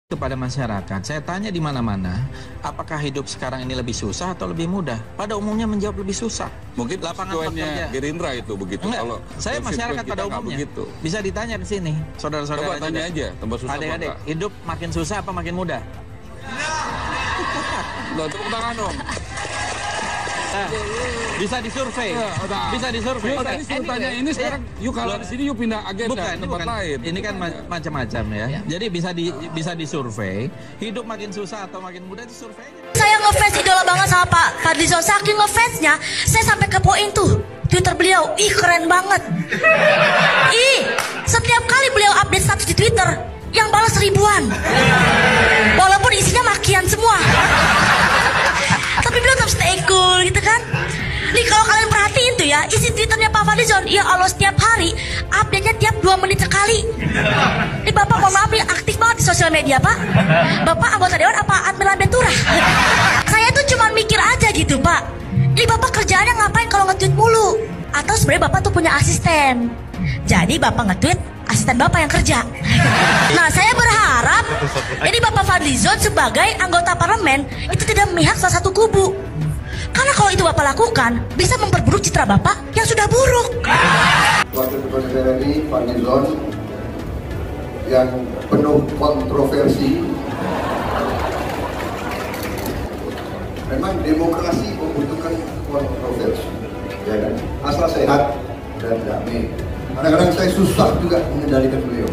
Kepada masyarakat, saya tanya di mana-mana, apakah hidup sekarang ini lebih susah atau lebih mudah? Pada umumnya menjawab lebih susah. Mungkin lapangan pekerjaan Gerindra itu begitu. Enggak, kalau saya masyarakat pada umumnya begitu. Bisa ditanya di sini, saudara-saudara. Coba tanya aja, tempat susah. Adik-adik, hidup makin susah apa makin mudah? Loh, tepuk tangan dong. Bisa disurvei. Bisa disurvei. Tadi suruh tanya ini sekarang, yuk kalau di sini yuk pindah agenda bukan, tempat lain. Ini kan macam-macam ya. Jadi bisa disurvei. Hidup makin susah atau makin mudah itu survei. Saya ngefans idola banget sama Pak Fadlizon. Saking ngefansnya, saya sampai kepoin tuh Twitter beliau. Ih, keren banget. Setiap kali beliau update status di Twitter, yang balas ribuan. Walaupun isinya makian semua. Tapi beliau tetap stay cool gitu kan. Nih kalau kalian perhatiin tuh ya, isi Twitternya Pak Fadlizon, ya Allah setiap hari update-nya tiap 2 menit sekali. Ini Bapak mohon maaf nih, aktif banget di sosial media Pak. Bapak anggota dewan apa admin Bentura? Saya tuh cuma mikir aja gitu Pak. Ini Bapak kerjaannya ngapain kalau nge-tweet mulu? Atau sebenarnya Bapak tuh punya asisten. Jadi Bapak nge-tweet, asisten Bapak yang kerja. Nah saya berharap ini Bapak Fadlizon sebagai anggota parlemen itu tidak memihak salah satu kubu. Karena kalau itu Bapak lakukan bisa memperburuk citra Bapak yang sudah buruk. Wakil Ketua DPR RI Fadlizon yang penuh kontroversi. Memang demokrasi membutuhkan kontroversi, ya kan? Asal sehat dan damai. Kadang-kadang saya susah juga mengendalikan beliau,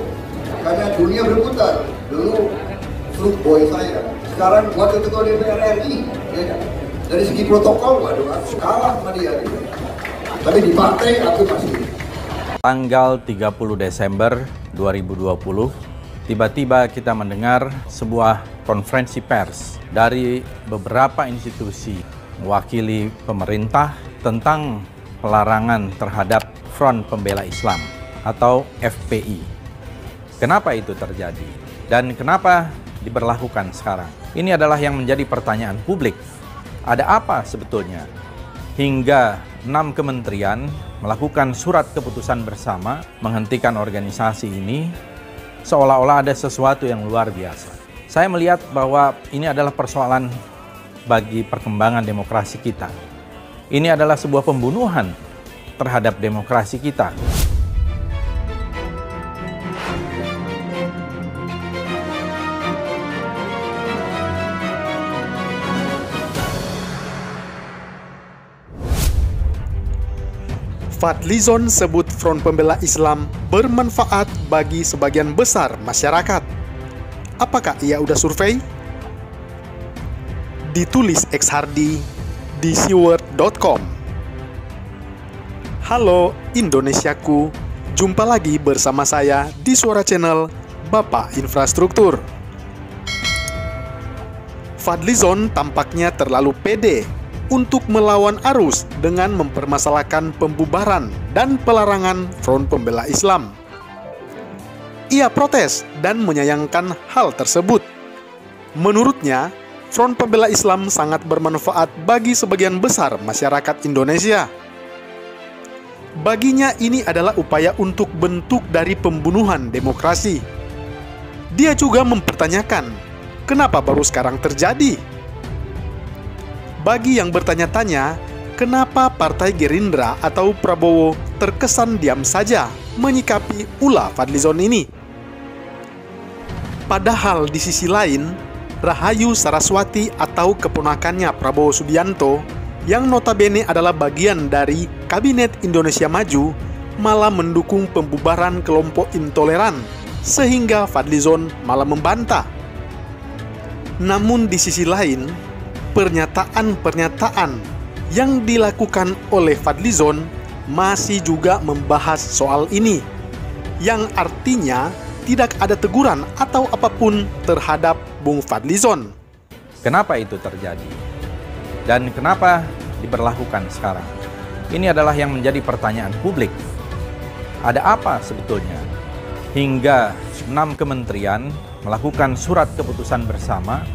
karena dunia berputar. Dulu fruit boy saya, sekarang wakil ketua DPR RI, ya kan? Dari segi protokol, waduh, aku kalah sama dia. Gitu. Tapi di partai aku masih. Tanggal 30 Desember 2020, tiba-tiba kita mendengar sebuah konferensi pers dari beberapa institusi mewakili pemerintah tentang pelarangan terhadap Front Pembela Islam atau FPI. Kenapa itu terjadi? Dan kenapa diberlakukan sekarang? Ini adalah yang menjadi pertanyaan publik. Ada apa sebetulnya? Hingga 6 kementerian melakukan surat keputusan bersama menghentikan organisasi ini, seolah-olah ada sesuatu yang luar biasa. Saya melihat bahwa ini adalah persoalan bagi perkembangan demokrasi kita. Ini adalah sebuah pembunuhan terhadap demokrasi kita. Fadlizon sebut Front Pembela Islam bermanfaat bagi sebagian besar masyarakat. Apakah ia udah survei? Ditulis X Hardy di siword.com. Halo Indonesiaku, jumpa lagi bersama saya di Suara Channel Bapak Infrastruktur. Fadlizon tampaknya terlalu pede untuk melawan arus dengan mempermasalahkan pembubaran dan pelarangan Front Pembela Islam. Ia protes dan menyayangkan hal tersebut. Menurutnya, Front Pembela Islam sangat bermanfaat bagi sebagian besar masyarakat Indonesia. Baginya ini adalah upaya untuk bentuk dari pembunuhan demokrasi. Dia juga mempertanyakan, kenapa baru sekarang terjadi? Bagi yang bertanya-tanya, kenapa Partai Gerindra atau Prabowo terkesan diam saja menyikapi ulah Fadlizon ini? Padahal di sisi lain, Rahayu Saraswati atau keponakannya Prabowo Subianto, yang notabene adalah bagian dari Kabinet Indonesia Maju, malah mendukung pembubaran kelompok intoleran, sehingga Fadlizon malah membantah. Namun di sisi lain, pernyataan-pernyataan yang dilakukan oleh Fadlizon masih juga membahas soal ini, yang artinya tidak ada teguran atau apapun terhadap Bung Fadlizon. Kenapa itu terjadi? Dan kenapa diberlakukan sekarang? Ini adalah yang menjadi pertanyaan publik. Ada apa sebetulnya? Hingga 6 kementerian melakukan surat keputusan bersama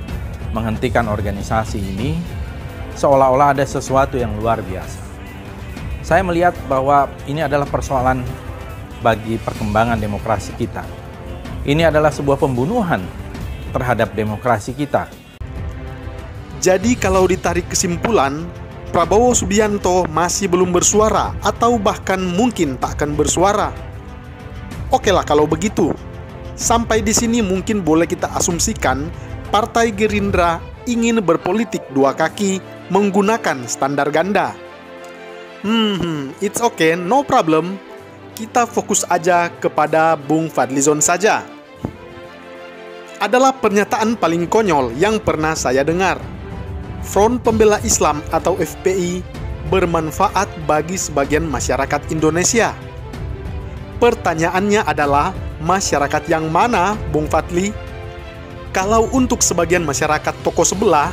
menghentikan organisasi ini, seolah-olah ada sesuatu yang luar biasa. Saya melihat bahwa ini adalah persoalan bagi perkembangan demokrasi kita. Ini adalah sebuah pembunuhan terhadap demokrasi kita. Jadi kalau ditarik kesimpulan, Prabowo Subianto masih belum bersuara atau bahkan mungkin tak akan bersuara. Oke lah kalau begitu. Sampai di sini mungkin boleh kita asumsikan Partai Gerindra ingin berpolitik dua kaki menggunakan standar ganda. It's okay, no problem. Kita fokus aja kepada Bung Fadlizon saja. Adalah pernyataan paling konyol yang pernah saya dengar. Front Pembela Islam atau FPI bermanfaat bagi sebagian masyarakat Indonesia. Pertanyaannya adalah, masyarakat yang mana, Bung Fadli? Kalau untuk sebagian masyarakat toko sebelah,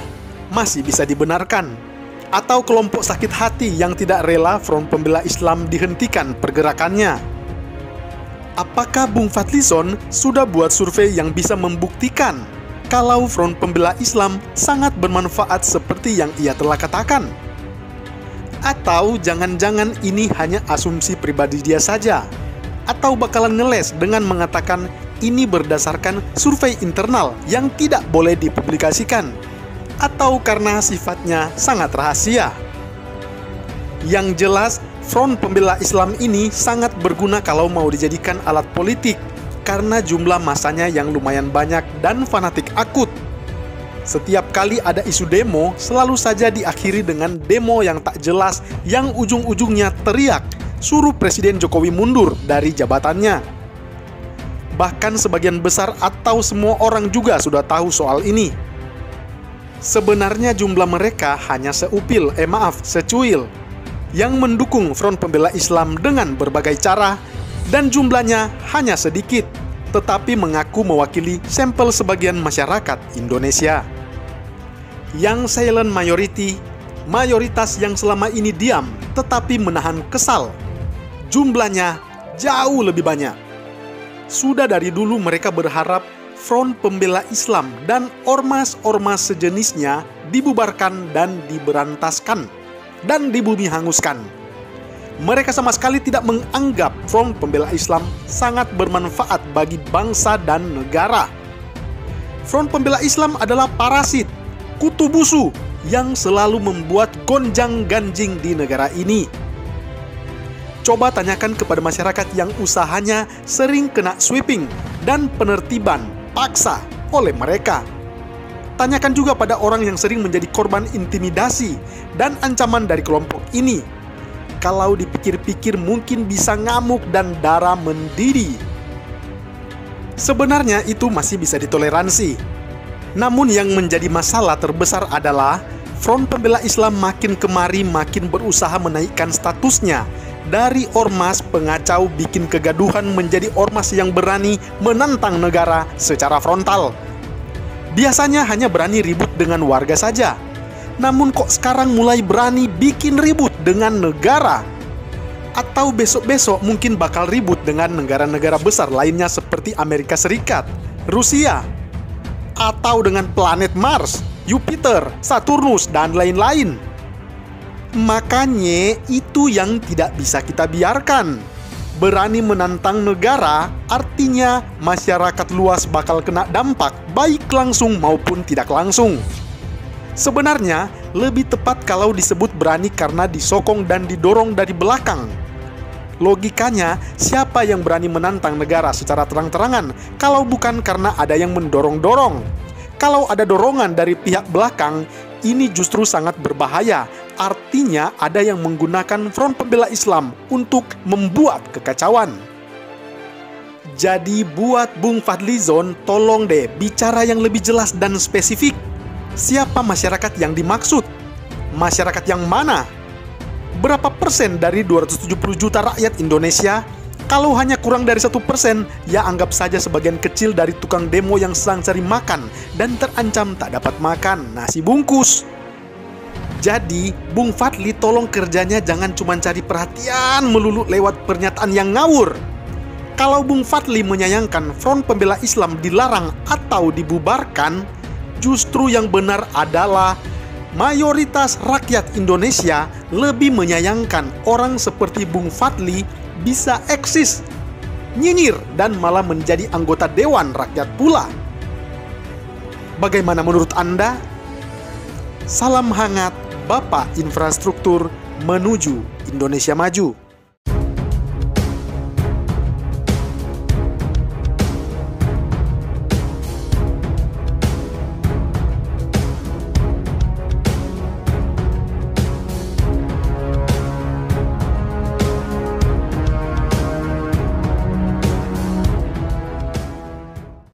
masih bisa dibenarkan. Atau kelompok sakit hati yang tidak rela Front Pembela Islam dihentikan pergerakannya. Apakah Bung Fadlizon sudah buat survei yang bisa membuktikan kalau Front Pembela Islam sangat bermanfaat seperti yang ia telah katakan? Atau jangan-jangan ini hanya asumsi pribadi dia saja? Atau bakalan ngeles dengan mengatakan ini berdasarkan survei internal yang tidak boleh dipublikasikan? Atau karena sifatnya sangat rahasia? Yang jelas, Front Pembela Islam ini sangat berguna kalau mau dijadikan alat politik karena jumlah masanya yang lumayan banyak dan fanatik akut. Setiap kali ada isu demo, selalu saja diakhiri dengan demo yang tak jelas yang ujung-ujungnya teriak, suruh Presiden Jokowi mundur dari jabatannya. Bahkan sebagian besar atau semua orang juga sudah tahu soal ini. Sebenarnya jumlah mereka hanya secuil yang mendukung Front Pembela Islam dengan berbagai cara, dan jumlahnya hanya sedikit, tetapi mengaku mewakili sampel sebagian masyarakat Indonesia. Yang silent majority, mayoritas yang selama ini diam tetapi menahan kesal, jumlahnya jauh lebih banyak. Sudah dari dulu mereka berharap Front Pembela Islam dan ormas-ormas sejenisnya dibubarkan dan diberantaskan dan dibumi hanguskan. Mereka sama sekali tidak menganggap Front Pembela Islam sangat bermanfaat bagi bangsa dan negara. Front Pembela Islam adalah parasit, kutu busu yang selalu membuat gonjang-ganjing di negara ini. Coba tanyakan kepada masyarakat yang usahanya sering kena sweeping dan penertiban paksa oleh mereka. Tanyakan juga pada orang yang sering menjadi korban intimidasi dan ancaman dari kelompok ini. Kalau dipikir-pikir mungkin bisa ngamuk dan darah mendidih. Sebenarnya itu masih bisa ditoleransi. Namun yang menjadi masalah terbesar adalah Front Pembela Islam makin kemari makin berusaha menaikkan statusnya dari ormas pengacau bikin kegaduhan menjadi ormas yang berani menantang negara secara frontal. Biasanya hanya berani ribut dengan warga saja, namun kok sekarang mulai berani bikin ribut dengan negara? Atau besok-besok mungkin bakal ribut dengan negara-negara besar lainnya seperti Amerika Serikat, Rusia, atau dengan planet Mars, Jupiter, Saturnus, dan lain-lain. Makanya itu yang tidak bisa kita biarkan. Berani menantang negara artinya masyarakat luas bakal kena dampak baik langsung maupun tidak langsung. Sebenarnya lebih tepat kalau disebut berani karena disokong dan didorong dari belakang. Logikanya, siapa yang berani menantang negara secara terang-terangan kalau bukan karena ada yang mendorong-dorong? Kalau ada dorongan dari pihak belakang, ini justru sangat berbahaya. Artinya ada yang menggunakan Front Pembela Islam untuk membuat kekacauan. Jadi buat Bung Fadlizon, tolong deh bicara yang lebih jelas dan spesifik. Siapa masyarakat yang dimaksud? Masyarakat yang mana? Berapa persen dari 270 juta rakyat Indonesia? Kalau hanya kurang dari 1%, ya anggap saja sebagian kecil dari tukang demo yang sedang cari makan dan terancam tak dapat makan nasi bungkus. Jadi, Bung Fadli tolong kerjanya jangan cuma cari perhatian melulu lewat pernyataan yang ngawur. Kalau Bung Fadli menyayangkan Front Pembela Islam dilarang atau dibubarkan, justru yang benar adalah mayoritas rakyat Indonesia lebih menyayangkan orang seperti Bung Fadli bisa eksis, nyinyir, dan malah menjadi anggota Dewan Rakyat pula. Bagaimana menurut Anda? Salam hangat Bapak Infrastruktur menuju Indonesia Maju.